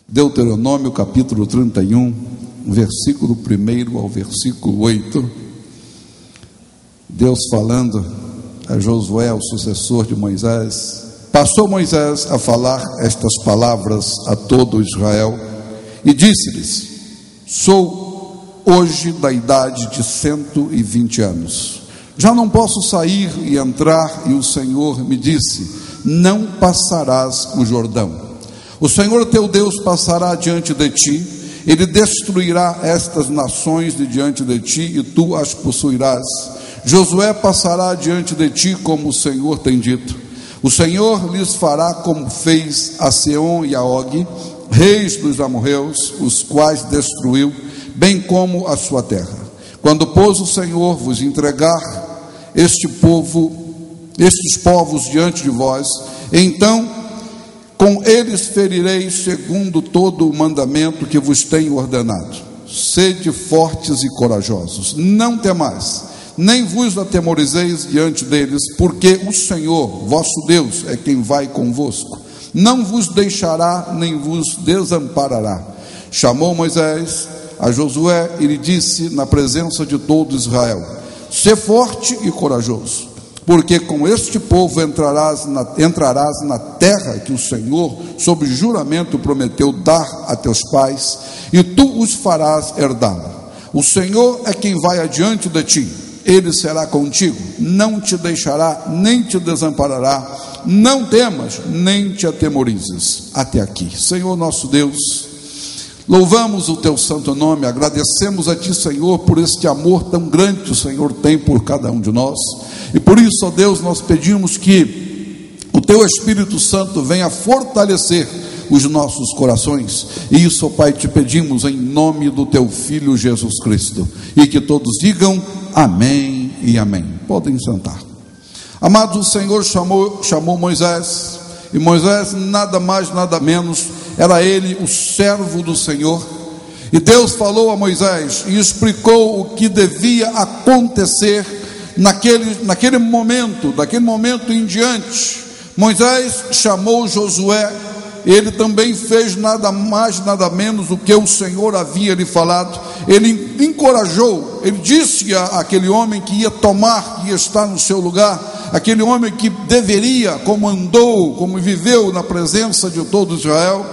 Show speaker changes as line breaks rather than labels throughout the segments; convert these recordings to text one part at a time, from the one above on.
Deuteronômio capítulo 31, versículo 1 ao versículo 8, Deus falando a Josué, o sucessor de Moisés. Passou Moisés a falar estas palavras a todo Israel e disse-lhes: sou hoje da idade de 120 anos, já não posso sair e entrar, e o Senhor me disse: não passarás o Jordão. O Senhor teu Deus passará diante de ti, Ele destruirá estas nações de diante de ti, e tu as possuirás. Josué passará diante de ti, como o Senhor tem dito. O Senhor lhes fará como fez a Seom e a Og, reis dos amorreus, os quais destruiu, bem como a sua terra. Quando, pois, o Senhor vos entregar estes povos diante de vós, então com eles ferireis segundo todo o mandamento que vos tenho ordenado. Sede fortes e corajosos, não temais, nem vos atemorizeis diante deles, porque o Senhor, vosso Deus, é quem vai convosco. Não vos deixará, nem vos desamparará. Chamou Moisés a Josué e lhe disse na presença de todo Israel: sê forte e corajoso, porque com este povo entrarás na terra que o Senhor, sob juramento, prometeu dar a teus pais, e tu os farás herdá-la. O Senhor é quem vai adiante de ti, Ele será contigo, não te deixará, nem te desamparará. Não temas, nem te atemorizes. Até aqui. Senhor nosso Deus, louvamos o teu santo nome, agradecemos a ti, Senhor, por este amor tão grande que o Senhor tem por cada um de nós, e por isso, ó Deus, nós pedimos que o teu Espírito Santo venha fortalecer os nossos corações, e isso, ó Pai, te pedimos em nome do teu Filho Jesus Cristo, e que todos digam amém e amém. Podem sentar. Amados, o Senhor chamou Moisés, e Moisés nada mais, nada menos, era ele o servo do Senhor, e Deus falou a Moisés e explicou o que devia acontecer daquele momento em diante. Moisés chamou Josué, ele também fez nada mais, nada menos do que o Senhor havia lhe falado. Ele encorajou, ele disse àquele homem que ia tomar, que ia estar no seu lugar, aquele homem que deveria, como andou, como viveu na presença de todo Israel,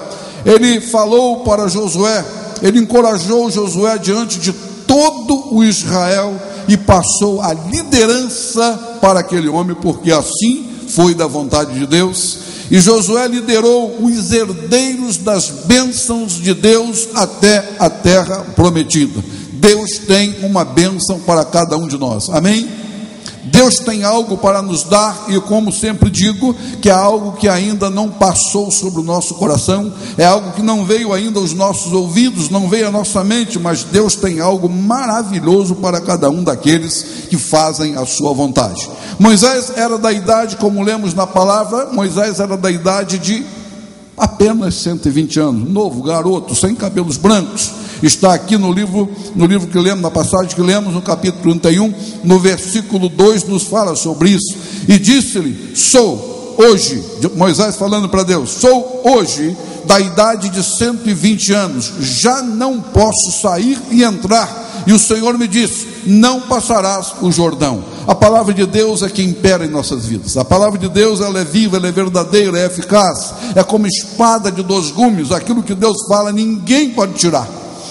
ele falou para Josué, ele encorajou Josué diante de todo o Israel e passou a liderança para aquele homem, porque assim foi da vontade de Deus. E Josué liderou os herdeiros das bênçãos de Deus até a terra prometida. Deus tem uma bênção para cada um de nós, amém? Deus tem algo para nos dar, e como sempre digo, que é algo que ainda não passou sobre o nosso coração, é algo que não veio ainda aos nossos ouvidos, não veio à nossa mente, mas Deus tem algo maravilhoso para cada um daqueles que fazem a sua vontade. Moisés era da idade, como lemos na palavra, Moisés era da idade de apenas 120 anos, novo, garoto, sem cabelos brancos. Está aqui no livro que lemos, na passagem que lemos, no capítulo 31, no versículo 2, nos fala sobre isso. E disse-lhe: sou hoje, Moisés falando para Deus, sou hoje da idade de 120 anos, já não posso sair e entrar. E o Senhor me disse: não passarás o Jordão. A palavra de Deus é que impera em nossas vidas. A palavra de Deus, ela é viva, ela é verdadeira, é eficaz, é como espada de dois gumes. Aquilo que Deus fala, ninguém pode tirar.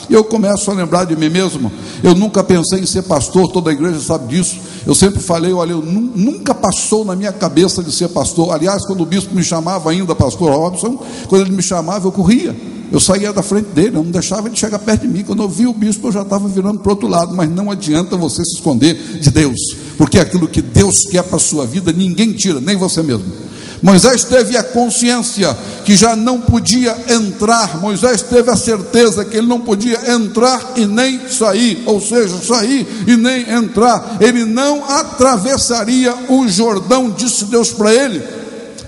E eu começo a lembrar de mim mesmo. Eu nunca pensei em ser pastor, toda a igreja sabe disso. Eu sempre falei, olha, nunca passou na minha cabeça de ser pastor. Aliás, quando o bispo me chamava ainda, pastor Robson, quando ele me chamava, eu corria. Eu saía da frente dele, eu não deixava ele chegar perto de mim. Quando eu via o bispo, eu já estava virando para o outro lado. Mas não adianta você se esconder de Deus, porque aquilo que Deus quer para a sua vida, ninguém tira, nem você mesmo. Moisés teve a consciência que já não podia entrar. Moisés teve a certeza que ele não podia entrar e nem sair, ou seja, sair e nem entrar. Ele não atravessaria o Jordão, disse Deus para ele,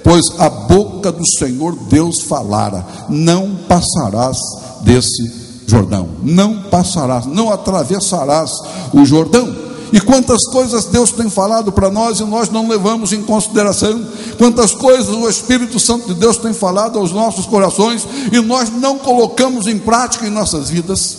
pois a boca do Senhor Deus falara: não passarás desse Jordão, não passarás, não atravessarás o Jordão. E quantas coisas Deus tem falado para nós e nós não levamos em consideração. Quantas coisas o Espírito Santo de Deus tem falado aos nossos corações e nós não colocamos em prática em nossas vidas.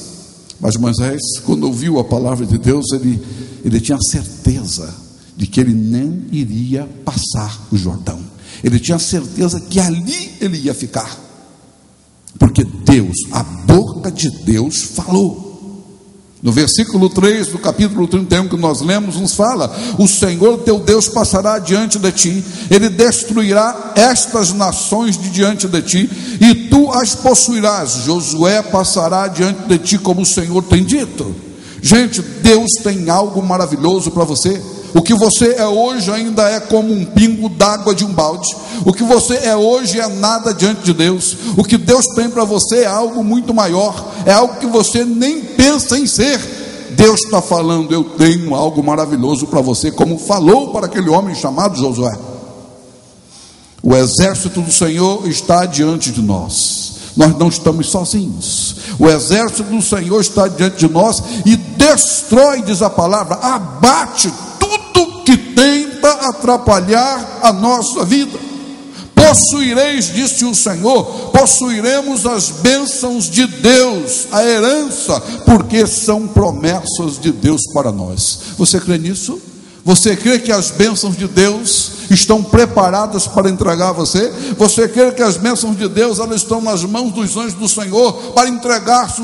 Mas Moisés, quando ouviu a palavra de Deus, ele tinha certeza de que ele não iria passar o Jordão. Ele tinha certeza que ali ele ia ficar, porque Deus, a boca de Deus falou. No versículo 3 do capítulo 31 que nós lemos, nos fala: o Senhor teu Deus passará diante de ti, ele destruirá estas nações de diante de ti, e tu as possuirás. Josué passará diante de ti, como o Senhor tem dito. Gente, Deus tem algo maravilhoso para você. O que você é hoje ainda é como um pingo d'água de um balde. O que você é hoje é nada diante de Deus. O que Deus tem para você é algo muito maior, é algo que você nem pensa em ser. Deus está falando: eu tenho algo maravilhoso para você, como falou para aquele homem chamado Josué. O exército do Senhor está diante de nós. Nós não estamos sozinhos. O exército do Senhor está diante de nós e destrói, diz a palavra, abate tudo que tenta atrapalhar a nossa vida. Possuireis, disse o Senhor, possuiremos as bênçãos de Deus, a herança, porque são promessas de Deus para nós. Você crê nisso? Você crê que as bênçãos de Deus estão preparadas para entregar a você? Você crê que as bênçãos de Deus, elas estão nas mãos dos anjos do Senhor para entregar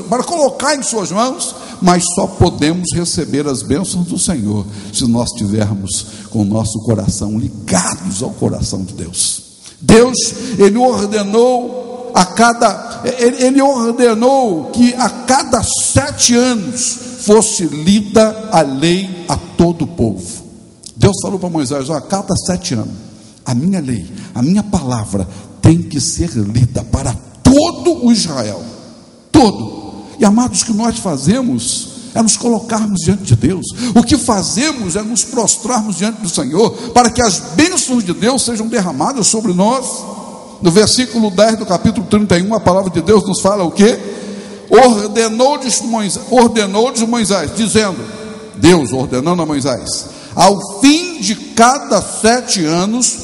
para colocar em suas mãos? Mas só podemos receber as bênçãos do Senhor se nós tivermos com o nosso coração ligados ao coração de Deus. Deus, Ele ordenou que a cada 7 anos fosse lida a lei a todo o povo. Deus falou para Moisés: a cada 7 anos, a minha lei, a minha palavra tem que ser lida para todo o Israel, todo. E amados, o que nós fazemos é nos colocarmos diante de Deus. O que fazemos é nos prostrarmos diante do Senhor, para que as bênçãos de Deus sejam derramadas sobre nós. No versículo 10 do capítulo 31, a palavra de Deus nos fala o quê? Ordenou-lhes Moisés, dizendo, Deus ordenando a Moisés: ao fim de cada 7 anos,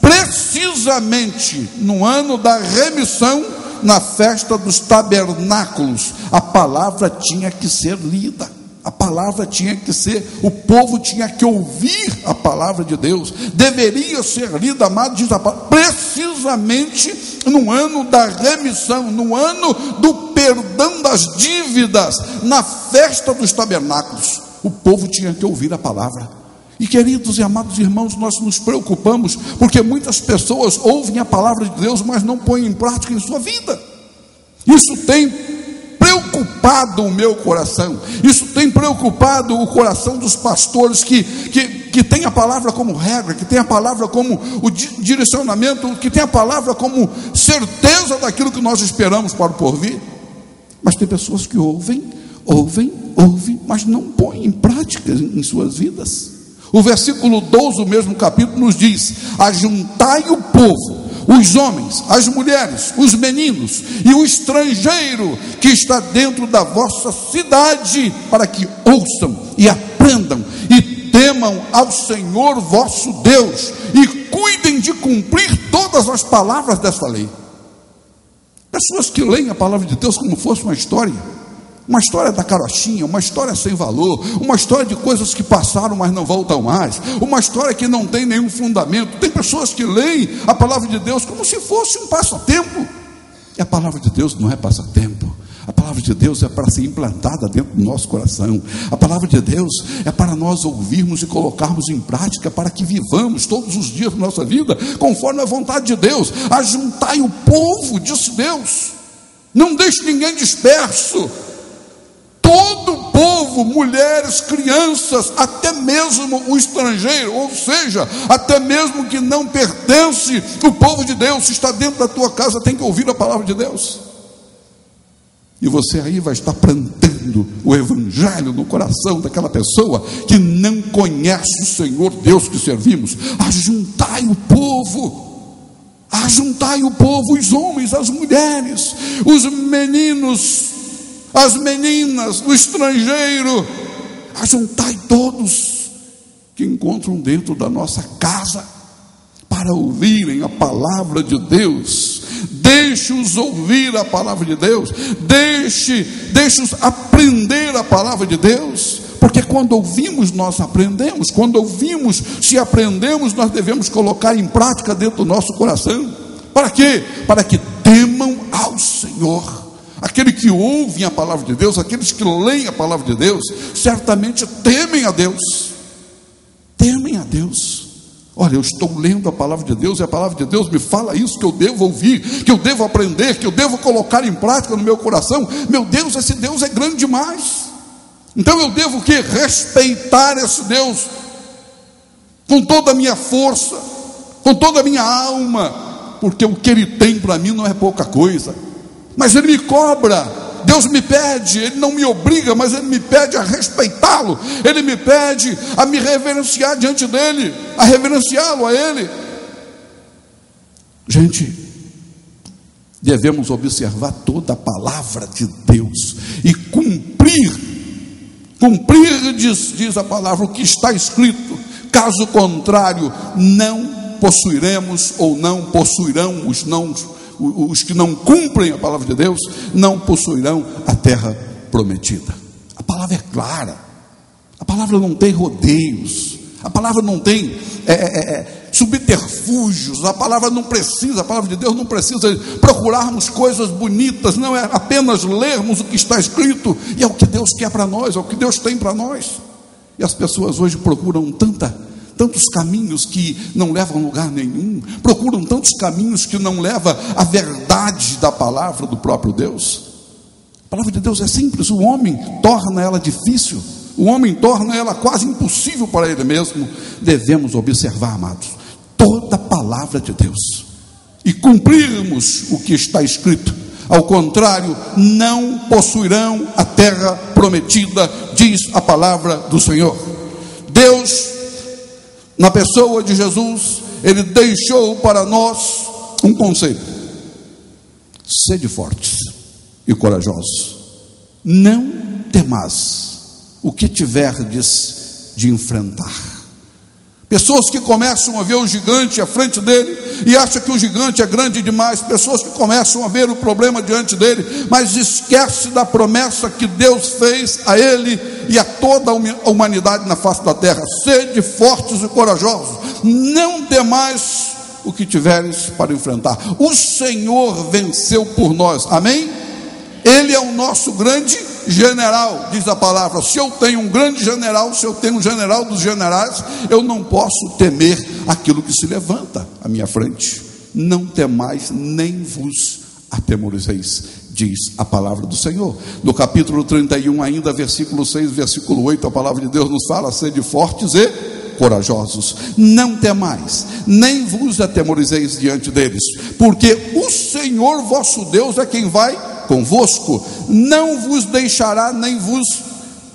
precisamente no ano da remissão, na festa dos tabernáculos, a palavra tinha que ser lida, a palavra tinha que ser, o povo tinha que ouvir a palavra de Deus, deveria ser lida, amado, diz a palavra, precisamente no ano da remissão, no ano do perdão das dívidas, na festa dos tabernáculos, o povo tinha que ouvir a palavra. E queridos e amados irmãos, nós nos preocupamos, porque muitas pessoas ouvem a palavra de Deus, mas não põem em prática em sua vida. Isso tem preocupado o meu coração, isso tem preocupado o coração dos pastores que tem a palavra como regra, que tem a palavra como o direcionamento, que tem a palavra como certeza daquilo que nós esperamos para o porvir. Mas tem pessoas que ouvem, mas não põem em prática em suas vidas. O versículo 12 do mesmo capítulo nos diz: ajuntai o povo, os homens, as mulheres, os meninos e o estrangeiro que está dentro da vossa cidade, para que ouçam e aprendam e temam ao Senhor vosso Deus e cuidem de cumprir todas as palavras desta lei. Pessoas que leem a palavra de Deus como fosse uma história da carochinha, uma história sem valor, uma história de coisas que passaram mas não voltam mais, uma história que não tem nenhum fundamento. Tem pessoas que leem a palavra de Deus como se fosse um passatempo, e a palavra de Deus não é passatempo. A palavra de Deus é para ser implantada dentro do nosso coração. A palavra de Deus é para nós ouvirmos e colocarmos em prática, para que vivamos todos os dias da nossa vida conforme a vontade de Deus. Ajuntai o povo, disse Deus, não deixe ninguém disperso. Todo o povo, mulheres, crianças, até mesmo o estrangeiro, ou seja, até mesmo que não pertence ao povo de Deus, se está dentro da tua casa, tem que ouvir a palavra de Deus. E você aí vai estar plantando o evangelho no coração daquela pessoa que não conhece o Senhor Deus que servimos. Ajuntai o povo, os homens, as mulheres, os meninos, as meninas, o estrangeiro, ajuntai todos que encontram dentro da nossa casa, para ouvirem a palavra de Deus. Deixe-os ouvir a palavra de Deus, deixe-os aprender a palavra de Deus, porque quando ouvimos nós aprendemos, quando ouvimos, se aprendemos, nós devemos colocar em prática dentro do nosso coração. Para quê? Para que temam ao Senhor. Aquele que ouve a palavra de Deus, aqueles que leem a palavra de Deus, certamente temem a Deus. Temem a Deus. Olha, eu estou lendo a palavra de Deus, e a palavra de Deus me fala isso, que eu devo ouvir, que eu devo aprender, que eu devo colocar em prática no meu coração. Meu Deus, esse Deus é grande demais. Então eu devo o quê? Respeitar esse Deus com toda a minha força, com toda a minha alma, porque o que Ele tem para mim não é pouca coisa. Mas Ele me cobra, Deus me pede, Ele não me obriga, mas Ele me pede a respeitá-lo, Ele me pede a me reverenciar diante dEle, a reverenciá-lo a Ele. Gente, devemos observar toda a palavra de Deus e cumprir, diz a palavra, o que está escrito. Caso contrário, não possuiremos, ou não possuirão os que não cumprem a palavra de Deus, não possuirão a terra prometida. A palavra é clara, a palavra não tem rodeios, a palavra não tem subterfúgios, a palavra de Deus não precisa procurarmos coisas bonitas, não é apenas lermos o que está escrito, e é o que Deus quer para nós, é o que Deus tem para nós. E as pessoas hoje procuram tantos caminhos que não levam a lugar nenhum, procuram tantos caminhos que não levam à verdade da palavra do próprio Deus. A palavra de Deus é simples, o homem torna ela difícil, o homem torna ela quase impossível para ele mesmo. Devemos observar, amados, toda a palavra de Deus e cumprirmos o que está escrito. Ao contrário, não possuirão a terra prometida, diz a palavra do Senhor. Deus, na pessoa de Jesus, Ele deixou para nós um conselho: sede fortes e corajosos, não temais o que tiverdes de enfrentar. Pessoas que começam a ver o gigante à frente dele e acham que o gigante é grande demais. Pessoas que começam a ver o problema diante dele, mas esquece da promessa que Deus fez a ele e a toda a humanidade na face da terra: sede fortes e corajosos, não temais o que tiveres para enfrentar. O Senhor venceu por nós, amém? Ele é o nosso grande general, diz a palavra. Se eu tenho um grande general, se eu tenho um general dos generais, eu não posso temer aquilo que se levanta à minha frente. Não temais, nem vos atemorizeis, diz a palavra do Senhor. No capítulo 31 ainda, versículo 6, versículo 8, a palavra de Deus nos fala: sede fortes e corajosos, não temais, nem vos atemorizeis diante deles, porque o Senhor vosso Deus é quem vai convosco, não vos deixará nem vos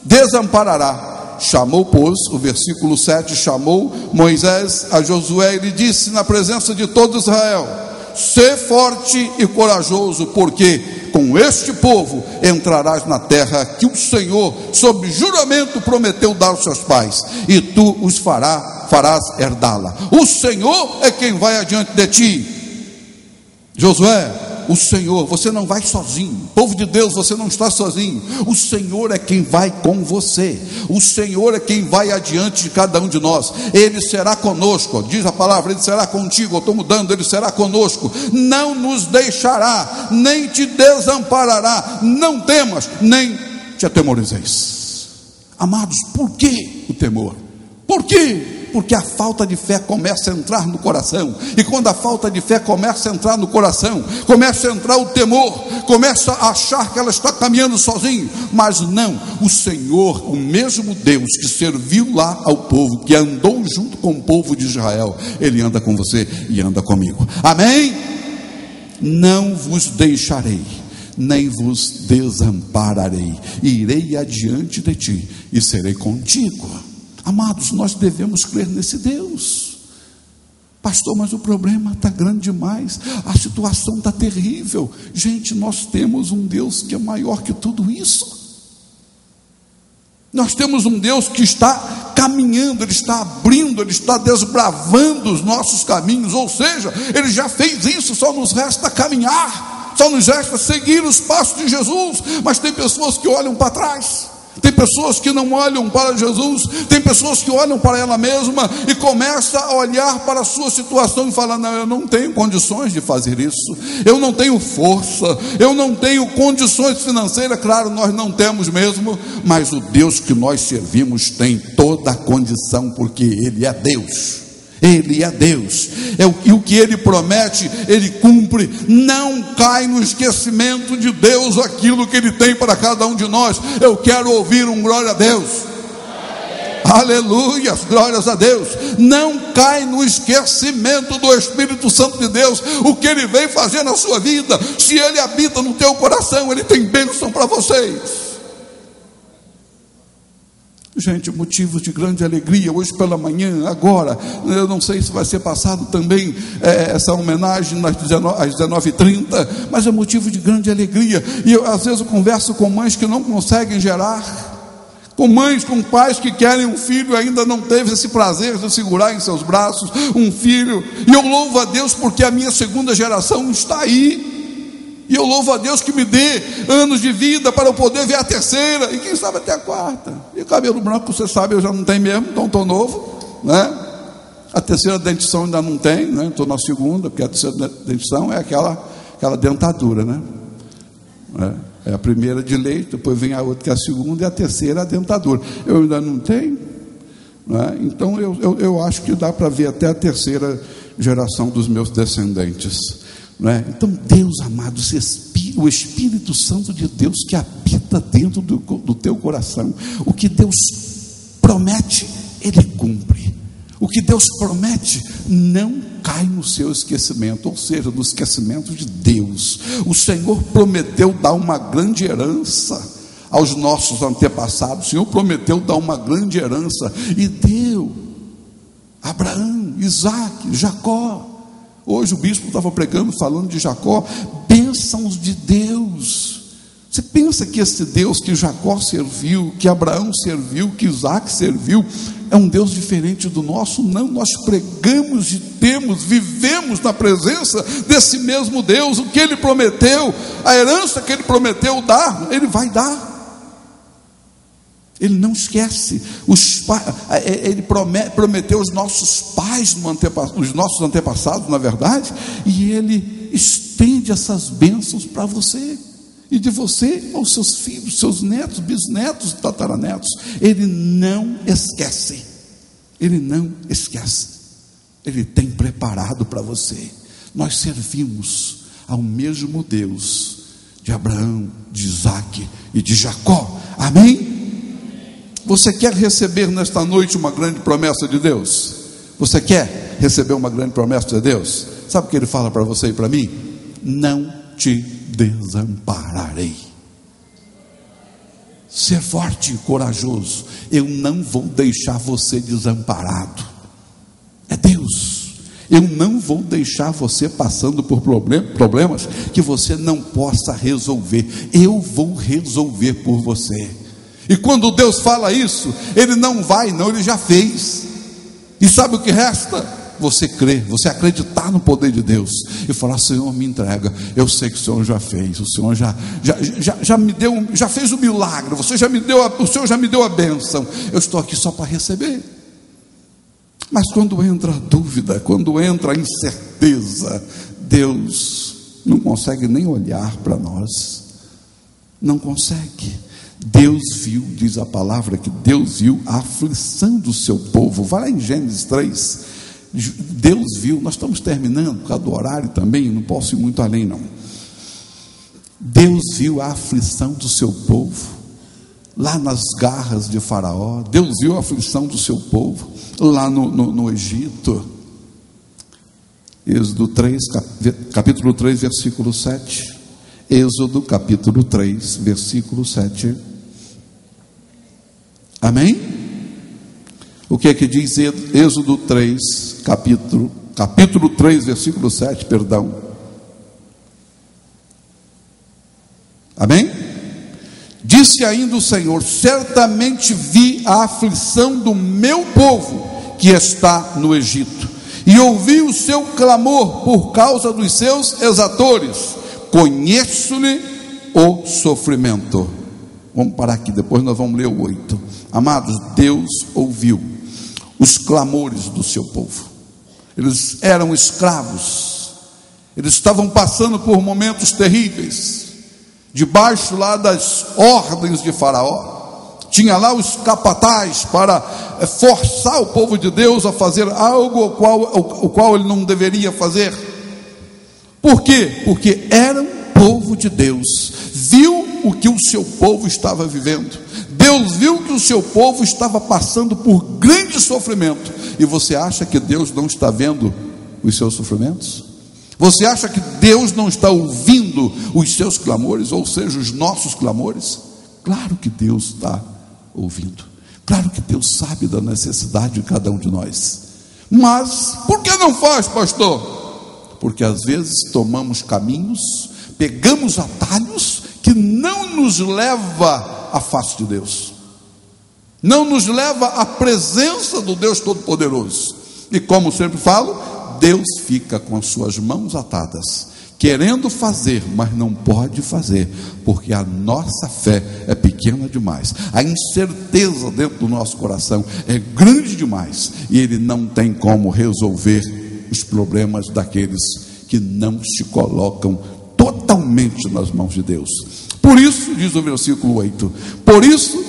desamparará. Chamou, pois, o versículo 7, chamou Moisés a Josué e lhe disse na presença de todo Israel: sê forte e corajoso, porque com este povo entrarás na terra que o Senhor, sob juramento, prometeu dar aos seus pais, e tu os farás herdá-la. O Senhor é quem vai adiante de ti. Josué, o Senhor, você não vai sozinho. Povo de Deus, você não está sozinho. O Senhor é quem vai com você. O Senhor é quem vai adiante de cada um de nós. Ele será conosco, diz a palavra, Ele será contigo. Eu estou mudando, Ele será conosco. Não nos deixará, nem te desamparará. Não temas, nem te atemorizeis. Amados, por que o temor? Por quê? Porque a falta de fé começa a entrar no coração, e quando a falta de fé começa a entrar no coração, começa a entrar o temor, começa a achar que ela está caminhando sozinho. Mas não, o Senhor, o mesmo Deus que serviu lá ao povo, que andou junto com o povo de Israel, Ele anda com você e anda comigo, amém? Não vos deixarei, nem vos desampararei, irei adiante de ti e serei contigo. Amados, nós devemos crer nesse Deus. Pastor, mas o problema está grande demais, a situação está terrível. Gente, nós temos um Deus que é maior que tudo isso. Nós temos um Deus que está caminhando, Ele está abrindo, Ele está desbravando os nossos caminhos, ou seja, Ele já fez isso, só nos resta caminhar, só nos resta seguir os passos de Jesus. Mas tem pessoas que olham para trás, tem pessoas que não olham para Jesus, tem pessoas que olham para ela mesma e começam a olhar para a sua situação e falam: não, eu não tenho condições de fazer isso, eu não tenho força, eu não tenho condições financeiras. Claro, nós não temos mesmo, mas o Deus que nós servimos tem toda a condição, porque Ele é Deus. Ele é Deus, e o que Ele promete, Ele cumpre. Não cai no esquecimento de Deus aquilo que Ele tem para cada um de nós. Eu quero ouvir um glória a Deus. Aleluia, glórias a Deus. Não cai no esquecimento do Espírito Santo de Deus, o que Ele vem fazer na sua vida. Se Ele habita no teu coração, Ele tem bênção para vocês. Gente, motivos de grande alegria. Hoje pela manhã, agora, eu não sei se vai ser passado também essa homenagem às 19h30, mas é motivo de grande alegria. E às vezes eu converso com mães que não conseguem gerar, com mães, com pais que querem um filho e ainda não teve esse prazer de segurar em seus braços um filho. E eu louvo a Deus porque a minha segunda geração está aí. E eu louvo a Deus que me dê anos de vida para eu poder ver a terceira, e quem sabe até a quarta. E cabelo branco, você sabe, eu já não tenho mesmo, então estou novo, né? A terceira dentição ainda não tem, né? Estou na segunda, porque a terceira dentição é aquela dentadura, né? É a primeira de leite, depois vem a outra que é a segunda, e a terceira é a dentadura. Eu ainda não tenho, né? Então eu acho que dá para ver até a terceira geração dos meus descendentes. Então, Deus amado, o Espírito Santo de Deus que habita dentro do teu coração, o que Deus promete, Ele cumpre. O que Deus promete não cai no seu esquecimento, ou seja, no esquecimento de Deus. O Senhor prometeu dar uma grande herança aos nossos antepassados. O Senhor prometeu dar uma grande herança e deu a Abraão, Isaac, Jacó. Hoje o bispo estava pregando, falando de Jacó, bênçãos de Deus. Você pensa que esse Deus que Jacó serviu, que Abraão serviu, que Isaac serviu, é um Deus diferente do nosso? Não, nós pregamos e vivemos na presença desse mesmo Deus. O que Ele prometeu, a herança que Ele prometeu dar, Ele vai dar. Ele não esquece. Ele prometeu os nossos pais, os nossos antepassados, na verdade, e Ele estende essas bênçãos para você, e de você aos seus filhos, seus netos, bisnetos, tataranetos. Ele não esquece. Ele não esquece. Ele tem preparado para você. Nós servimos ao mesmo Deus de Abraão, de Isaac e de Jacó. Amém? Você quer receber nesta noite uma grande promessa de Deus? Você quer receber uma grande promessa de Deus? Sabe o que Ele fala para você e para mim? Não te desampararei. Ser forte e corajoso. Eu não vou deixar você desamparado. É Deus. Eu não vou deixar você passando por problemas que você não possa resolver. Eu vou resolver por você. E quando Deus fala isso, Ele não vai, não, Ele já fez. E sabe o que resta? Você crer, você acreditar no poder de Deus e falar: Senhor, me entrega. Eu sei que o Senhor já fez, o Senhor já me deu, já fez o milagre, o Senhor já me deu a bênção. Eu estou aqui só para receber. Mas quando entra a dúvida, quando entra a incerteza, Deus não consegue nem olhar para nós. Não consegue. Deus viu, diz a palavra, que Deus viu a aflição do seu povo. Vai lá em Gênesis 3. Deus viu, nós estamos terminando por causa do horário também, não posso ir muito além não. Deus viu a aflição do seu povo lá nas garras de Faraó. Deus viu a aflição do seu povo lá no Egito. Êxodo 3, capítulo 3, versículo 7. Êxodo capítulo 3, versículo 7. Amém? O que é que diz Êxodo 3, capítulo 3, versículo 7, perdão. Amém? Disse ainda o Senhor: certamente vi a aflição do meu povo que está no Egito, e ouvi o seu clamor por causa dos seus exatores. Conheço-lhe o sofrimento. Vamos parar aqui, depois nós vamos ler o 8. Amados, Deus ouviu os clamores do seu povo. Eles eram escravos, eles estavam passando por momentos terríveis, debaixo lá das ordens de Faraó. Tinha lá os capatazes para forçar o povo de Deus a fazer algo o qual ele não deveria fazer. Por quê? Porque era um povo de Deus, viu o que o seu povo estava vivendo. Deus viu que o seu povo estava passando por grande sofrimento. E você acha que Deus não está vendo os seus sofrimentos? Você acha que Deus não está ouvindo os seus clamores, ou seja, os nossos clamores? Claro que Deus está ouvindo. Claro que Deus sabe da necessidade de cada um de nós. Mas por que não faz, pastor? Porque às vezes tomamos caminhos, pegamos atalhos que não nos leva à face de Deus, não nos leva à presença do Deus Todo-Poderoso. E como sempre falo, Deus fica com as suas mãos atadas, querendo fazer, mas não pode fazer, porque a nossa fé é pequena demais, a incerteza dentro do nosso coração é grande demais, e Ele não tem como resolver os problemas daqueles que não se colocam totalmente nas mãos de Deus. Por isso, diz o versículo 8, por isso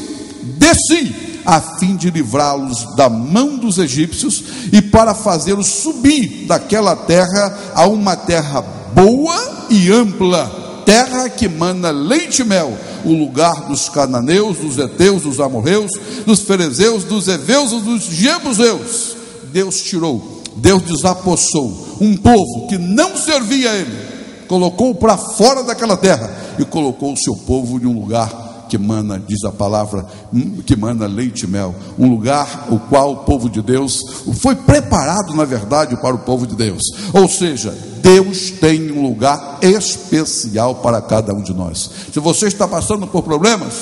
desci, a fim de livrá-los da mão dos egípcios, e para fazê-los subir daquela terra a uma terra boa e ampla, terra que mana leite e mel, o lugar dos cananeus, dos heteus, dos amorreus, dos ferezeus, dos heveus e dos jebuseus. Deus tirou, Deus desapossou um povo que não servia a Ele, colocou para fora daquela terra e colocou o seu povo em um lugar que mana, diz a palavra, que mana leite e mel, um lugar o qual o povo de Deus foi preparado, na verdade, para o povo de Deus. Ou seja, Deus tem um lugar especial para cada um de nós. Se você está passando por problemas,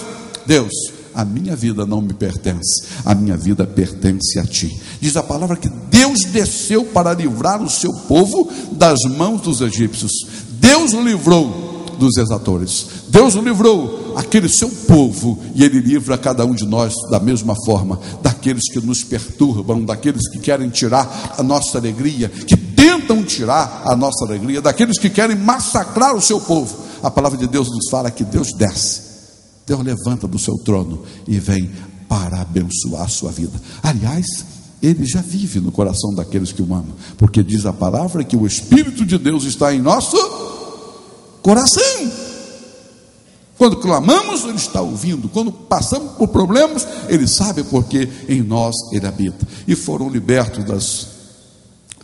Deus, a minha vida não me pertence, a minha vida pertence a ti. Diz a palavra que Deus desceu para livrar o seu povo das mãos dos egípcios. Deus o livrou dos exatores, Deus o livrou aquele seu povo, e Ele livra cada um de nós da mesma forma, daqueles que nos perturbam, daqueles que querem tirar a nossa alegria, que tentam tirar a nossa alegria, daqueles que querem massacrar o seu povo. A palavra de Deus nos fala que Deus desce, Deus levanta do seu trono e vem para abençoar a sua vida. Aliás, Ele já vive no coração daqueles que o amam, porque diz a palavra que o Espírito de Deus está em nosso coração. Quando clamamos, Ele está ouvindo. Quando passamos por problemas, Ele sabe, porque em nós Ele habita. E foram libertos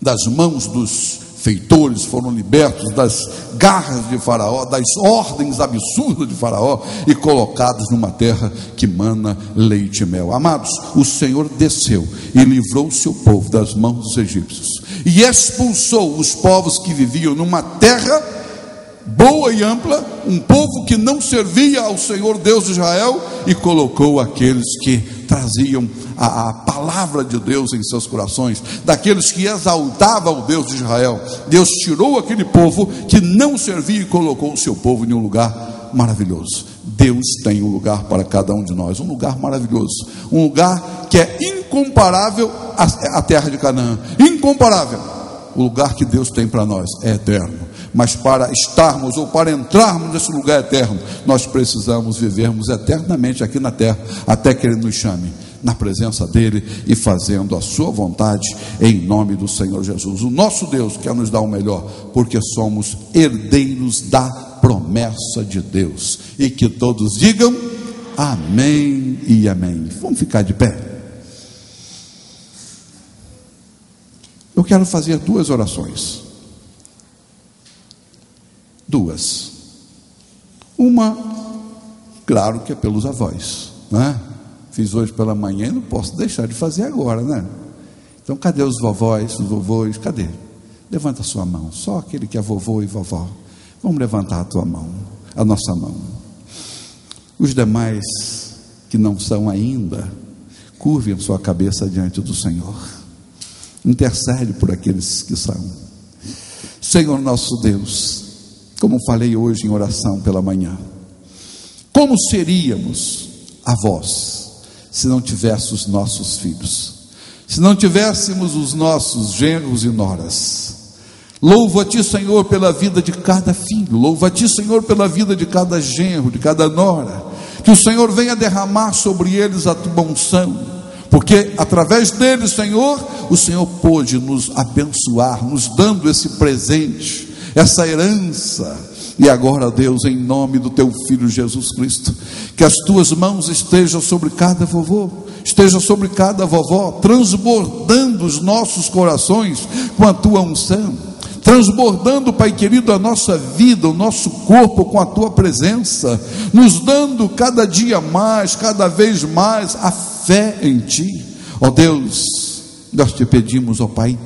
das mãos dos feitores, foram libertos das garras de Faraó, das ordens absurdas de Faraó, e colocados numa terra que mana leite e mel. Amados, o Senhor desceu e livrou o seu povo das mãos dos egípcios, e expulsou os povos que viviam numa terra boa e ampla, um povo que não servia ao Senhor Deus de Israel, e colocou aqueles que traziam a palavra de Deus em seus corações, daqueles que exaltavam o Deus de Israel. Deus tirou aquele povo que não servia e colocou o seu povo em um lugar maravilhoso. Deus tem um lugar para cada um de nós, um lugar maravilhoso, um lugar que é incomparável à terra de Canaã, incomparável. O lugar que Deus tem para nós é eterno. Mas para estarmos, ou para entrarmos nesse lugar eterno, nós precisamos vivermos eternamente aqui na terra, até que Ele nos chame na presença dEle e fazendo a sua vontade, em nome do Senhor Jesus. O nosso Deus quer nos dar o melhor, porque somos herdeiros da promessa de Deus. E que todos digam amém e amém. Vamos ficar de pé. Eu quero fazer duas orações. Duas. Uma, claro que é pelos avós, né? Fiz hoje pela manhã e não posso deixar de fazer agora, né? Então, cadê os vovós, os vovôs? Cadê? Levanta a sua mão, só aquele que é vovô e vovó. Vamos levantar a tua mão, a nossa mão. Os demais que não são ainda, curvem sua cabeça diante do Senhor. Intercede por aqueles que são. Senhor nosso Deus, como falei hoje em oração pela manhã, como seríamos a vós se não tivéssemos os nossos filhos, se não tivéssemos os nossos genros e noras? Louvo a Ti, Senhor, pela vida de cada filho. Louvo a Ti, Senhor, pela vida de cada genro, de cada nora. Que o Senhor venha derramar sobre eles a Tua unção, porque através deles, Senhor, o Senhor pôde nos abençoar, nos dando esse presente, essa herança. E agora, Deus, em nome do Teu Filho Jesus Cristo, que as Tuas mãos estejam sobre cada vovô, esteja sobre cada vovó, transbordando os nossos corações com a Tua unção, transbordando, Pai querido, a nossa vida, o nosso corpo com a Tua presença, nos dando cada dia mais, cada vez mais a fé em Ti. Ó Deus, nós Te pedimos, ó Pai,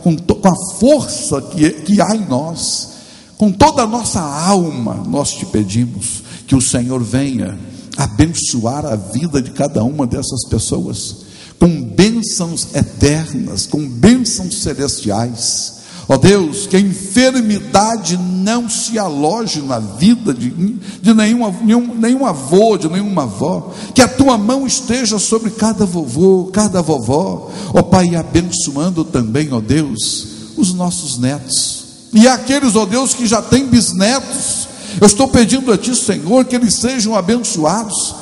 com a força que há em nós, com toda a nossa alma, nós Te pedimos que o Senhor venha abençoar a vida de cada uma dessas pessoas, com bênçãos eternas, com bênçãos celestiais. Ó Deus, que a enfermidade não se aloje na vida de nenhum avô, de nenhuma avó. Que a Tua mão esteja sobre cada vovô, cada vovó. Ó Pai, abençoando também, ó Deus, os nossos netos. E aqueles, ó Deus, que já têm bisnetos, eu estou pedindo a Ti, Senhor, que eles sejam abençoados.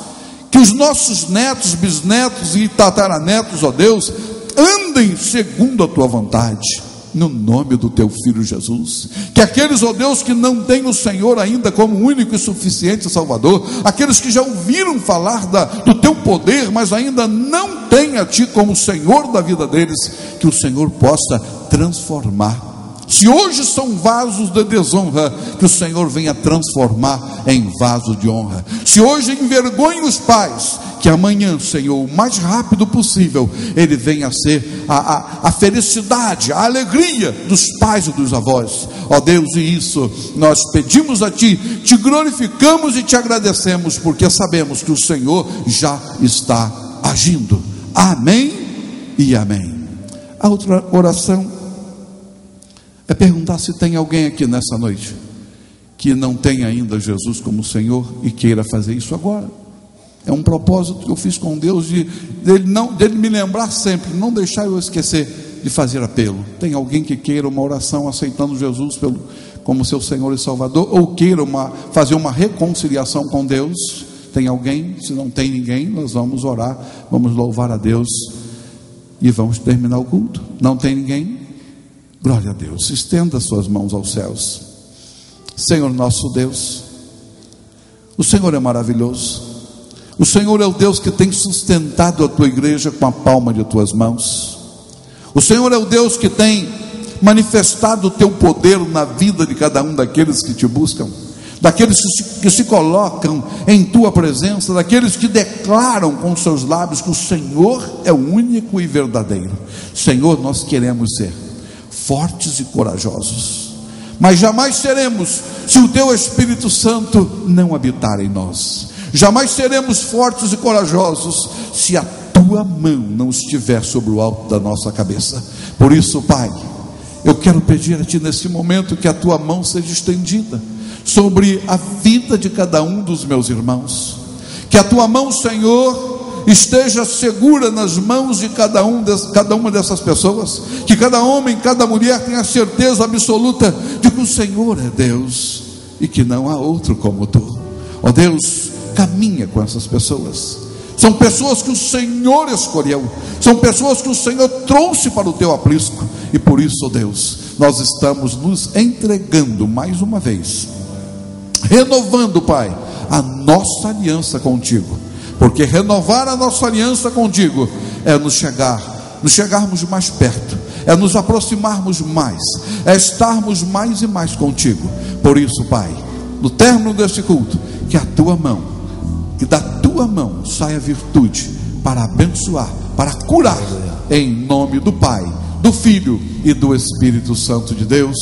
Que os nossos netos, bisnetos e tataranetos, ó Deus, andem segundo a Tua vontade, no nome do Teu Filho Jesus. Que aqueles, ó Deus, que não têm o Senhor ainda como único e suficiente Salvador, aqueles que já ouviram falar do Teu poder, mas ainda não têm a Ti como Senhor da vida deles, que o Senhor possa transformar. Se hoje são vasos de desonra, que o Senhor venha transformar em vaso de honra. Se hoje envergonha os pais, que amanhã, Senhor, o mais rápido possível, ele venha a ser a felicidade, a alegria dos pais e dos avós. Ó Deus, e isso nós pedimos a Ti, Te glorificamos e Te agradecemos, porque sabemos que o Senhor já está agindo. Amém e amém. A outra oração é perguntar se tem alguém aqui nessa noite que não tem ainda Jesus como Senhor e queira fazer isso agora. É um propósito que eu fiz com Deus dele me lembrar sempre, não deixar eu esquecer de fazer apelo. Tem alguém que queira uma oração aceitando Jesus como seu Senhor e Salvador, ou queira fazer uma reconciliação com Deus? Tem alguém? Se não tem ninguém, nós vamos orar, vamos louvar a Deus e vamos terminar o culto. Não tem ninguém? Glória a Deus. Estenda suas mãos aos céus. Senhor nosso Deus, o Senhor é maravilhoso. O Senhor é o Deus que tem sustentado a Tua igreja com a palma de Tuas mãos. O Senhor é o Deus que tem manifestado o Teu poder na vida de cada um daqueles que Te buscam, daqueles que se colocam em Tua presença, daqueles que declaram com seus lábios que o Senhor é o único e verdadeiro. Senhor, nós queremos ser fortes e corajosos, mas jamais seremos se o Teu Espírito Santo não habitar em nós. Jamais seremos fortes e corajosos se a Tua mão não estiver sobre o alto da nossa cabeça. Por isso, Pai, eu quero pedir a Ti nesse momento que a Tua mão seja estendida sobre a vida de cada um dos meus irmãos, que a Tua mão, Senhor, esteja segura nas mãos de cada uma dessas pessoas, que cada homem, cada mulher tenha certeza absoluta de que o Senhor é Deus e que não há outro como Tu. Ó Deus, caminha com essas pessoas. São pessoas que o Senhor escolheu, são pessoas que o Senhor trouxe para o Teu aprisco, e por isso, ó Deus, nós estamos nos entregando mais uma vez, renovando, Pai, a nossa aliança contigo, porque renovar a nossa aliança contigo é nos chegarmos mais perto, é nos aproximarmos mais, é estarmos mais e mais contigo. Por isso, Pai, no término deste culto, que a Tua mão, que da Tua mão saia virtude para abençoar, para curar, em nome do Pai, do Filho e do Espírito Santo de Deus.